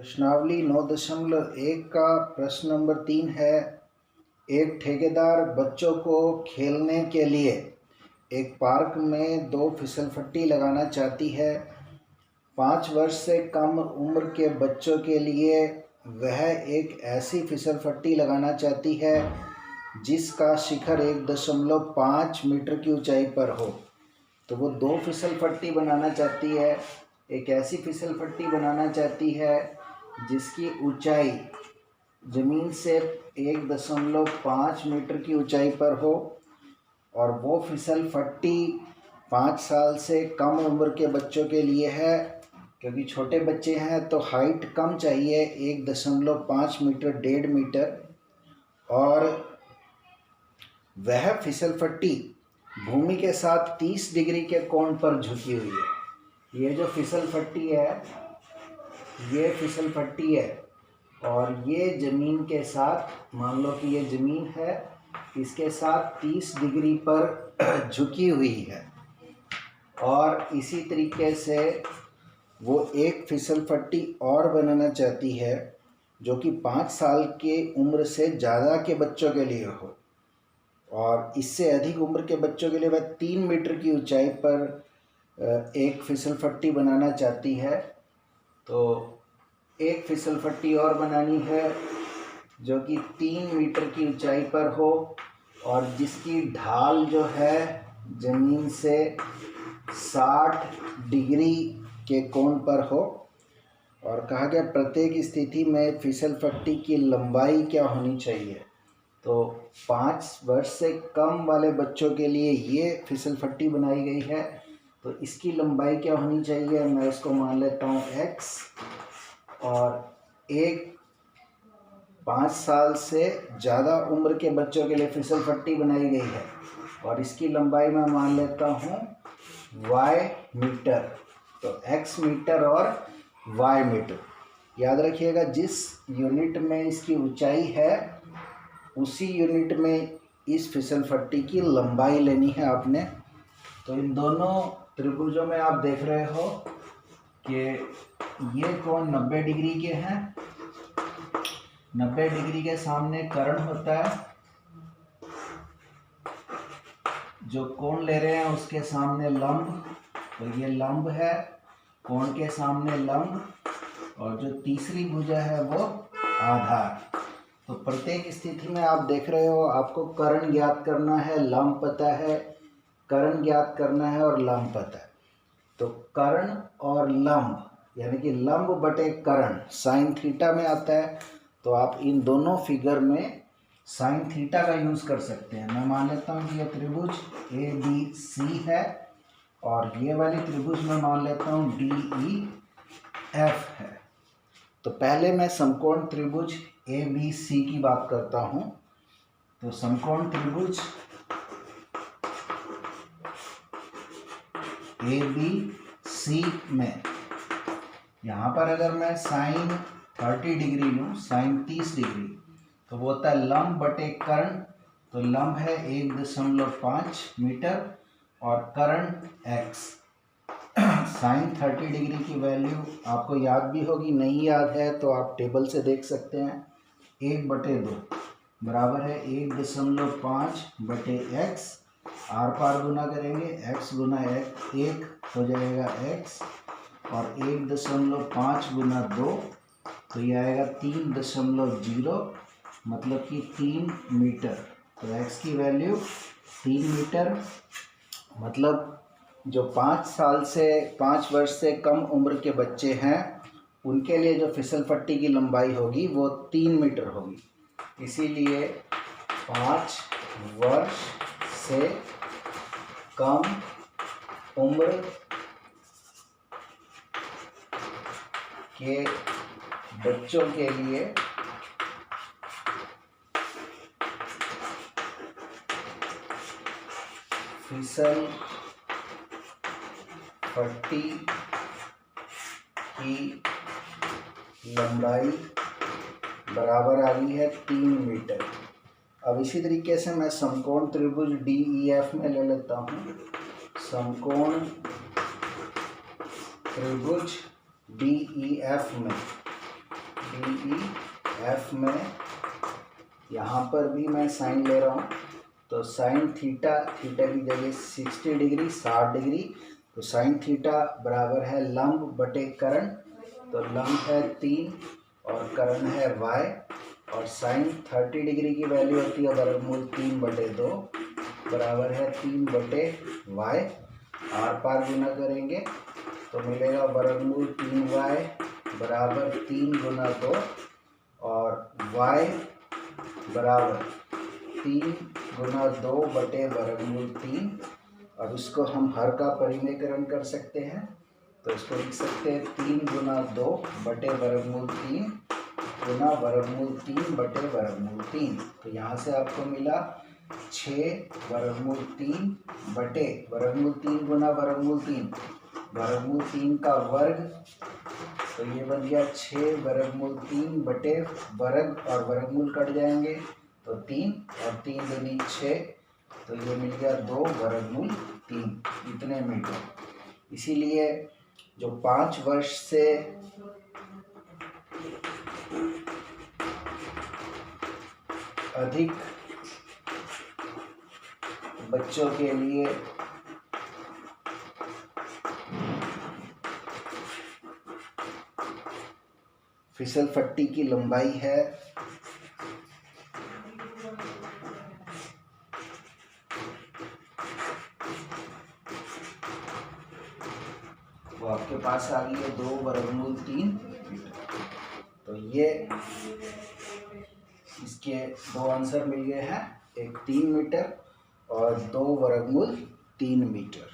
प्रश्नावली 9.1 का प्रश्न नंबर 3 है। एक ठेकेदार बच्चों को खेलने के लिए एक पार्क में 2 फिसलपट्टी लगाना चाहती है। 5 वर्ष से कम उम्र के बच्चों के लिए वह एक ऐसी फिसलपट्टी लगाना चाहती है जिसका शिखर 1.5 मीटर की ऊंचाई पर हो। तो वो 2 फिसलपट्टी बनाना चाहती है, एक ऐसी फिसलपट्टी बनाना चाहती है जिसकी ऊंचाई ज़मीन से 1.5 मीटर की ऊंचाई पर हो और वो फिसलपट्टी 5 साल से कम उम्र के बच्चों के लिए है, क्योंकि छोटे बच्चे हैं तो हाइट कम चाहिए, 1.5 मीटर 1.5 मीटर। और वह फिसलपट्टी भूमि के साथ 30 डिग्री के कोण पर झुकी हुई है। ये जो फिसलपट्टी है और ये ज़मीन के साथ, मान लो कि ये ज़मीन है, इसके साथ 30 डिग्री पर झुकी हुई है। और इसी तरीके से वो एक फिसलपट्टी और बनाना चाहती है जो कि 5 साल के उम्र से ज़्यादा के बच्चों के लिए हो, और इससे अधिक उम्र के बच्चों के लिए वह 3 मीटर की ऊंचाई पर एक फिसलपट्टी बनाना चाहती है। तो एक फिसलपट्टी और बनानी है जो कि 3 मीटर की ऊंचाई पर हो और जिसकी ढाल जो है ज़मीन से 60 डिग्री के कोण पर हो। और कहा गया प्रत्येक स्थिति में फिसलपट्टी की लंबाई क्या होनी चाहिए। तो 5 वर्ष से कम वाले बच्चों के लिए ये फिसलपट्टी बनाई गई है, तो इसकी लंबाई क्या होनी चाहिए, मैं इसको मान लेता हूँ x। और एक 5 साल से ज़्यादा उम्र के बच्चों के लिए फिसलपट्टी बनाई गई है और इसकी लंबाई मैं मान लेता हूँ y मीटर। तो x मीटर और y मीटर। याद रखिएगा, जिस यूनिट में इसकी ऊंचाई है उसी यूनिट में इस फिसलपट्टी की लंबाई लेनी है आपने। तो इन दोनों त्रिभुजों में आप देख रहे हो कि ये कोण 90 डिग्री के हैं। 90 डिग्री के सामने कर्ण होता है, जो कोण ले रहे हैं उसके सामने लंब, तो ये लंब है, कोण के सामने लंब, और जो तीसरी भुजा है वो आधार। तो प्रत्येक स्थिति में आप देख रहे हो, आपको कर्ण ज्ञात करना है, लंब पता है, कर्ण ज्ञात करना है और लंब पता है। तो कर्ण और लंब यानी कि लंब बटे कर्ण साइन थीटा में आता है। तो आप इन दोनों फिगर में साइन थीटा का यूज़ कर सकते हैं। मैं मान लेता हूँ कि यह त्रिभुज ABC है और ये वाली त्रिभुज मैं मान लेता हूँ DEF है। तो पहले मैं समकोण त्रिभुज ABC की बात करता हूँ। तो समकोण त्रिभुज ABC में यहाँ पर अगर मैं साइन 30 डिग्री लूँ, साइन 30 डिग्री, तो वो होता है लंब बटे कर्ण। तो लंब है 1.5 मीटर और कर्ण x। साइन 30 डिग्री की वैल्यू आपको याद भी होगी, नहीं याद है तो आप टेबल से देख सकते हैं। 1/2 बराबर है 1.5 बटे x। आर पार गुना करेंगे, x गुना 1 हो जाएगा x, और 1.5 गुना 2 तो ये आएगा 3.0, मतलब कि 3 मीटर। तो x की वैल्यू 3 मीटर, मतलब जो 5 वर्ष से कम उम्र के बच्चे हैं उनके लिए जो फिसलपट्टी की लंबाई होगी वो 3 मीटर होगी। इसीलिए 5 वर्ष से कम उम्र के बच्चों के लिए फिसलपट्टी की लंबाई बराबर आ गई है 3 मीटर। अब इसी तरीके से मैं समकोण त्रिभुज DEF में ले लेता हूँ। समकोण त्रिभुज DEF में डी ई एफ में, यहाँ पर भी मैं साइन ले रहा हूँ, तो साइन थीटा, थीटा की जगह 60 डिग्री 60 डिग्री, तो साइन थीटा बराबर है लंब बटे कर्ण, तो लंब है 3 और कर्ण है y, और साइन 30 डिग्री की वैल्यू होती है वर्गमूल 3/2 बराबर है 3/y। आर पार गुना करेंगे तो मिलेगा वर्गमूल 3y बराबर 3 गुना 2, और y बराबर 3 गुना 2 बटे वर्गमूल 3। अब इसको हम हर का परिमेयकरण कर सकते हैं, तो इसको लिख सकते हैं 3 गुना 2 बटे वर्गमूल 3 गुना वर्गमूल 3 बटे वर्गमूल 3। तो यहाँ से आपको मिला 6 वर्गमूल 3 बटे वर्गमूल 3 गुना वर्गमूल 3 का वर्ग, तो ये बन गया 6 वर्गमूल 3 बटे वर्ग, और वर्गमूल कट जाएंगे तो 3 और 3 दूनी 6, तो ये मिल गया 2 वर्गमूल 3 इतने मीटर। इसीलिए जो 5 वर्ष से अधिक बच्चों के लिए फिसल पट्टी की लंबाई है 2 वर्गमूल 3 मीटर। तो ये इसके दो आंसर मिल गए हैं, एक 3 मीटर और 2 वर्गमूल 3 मीटर।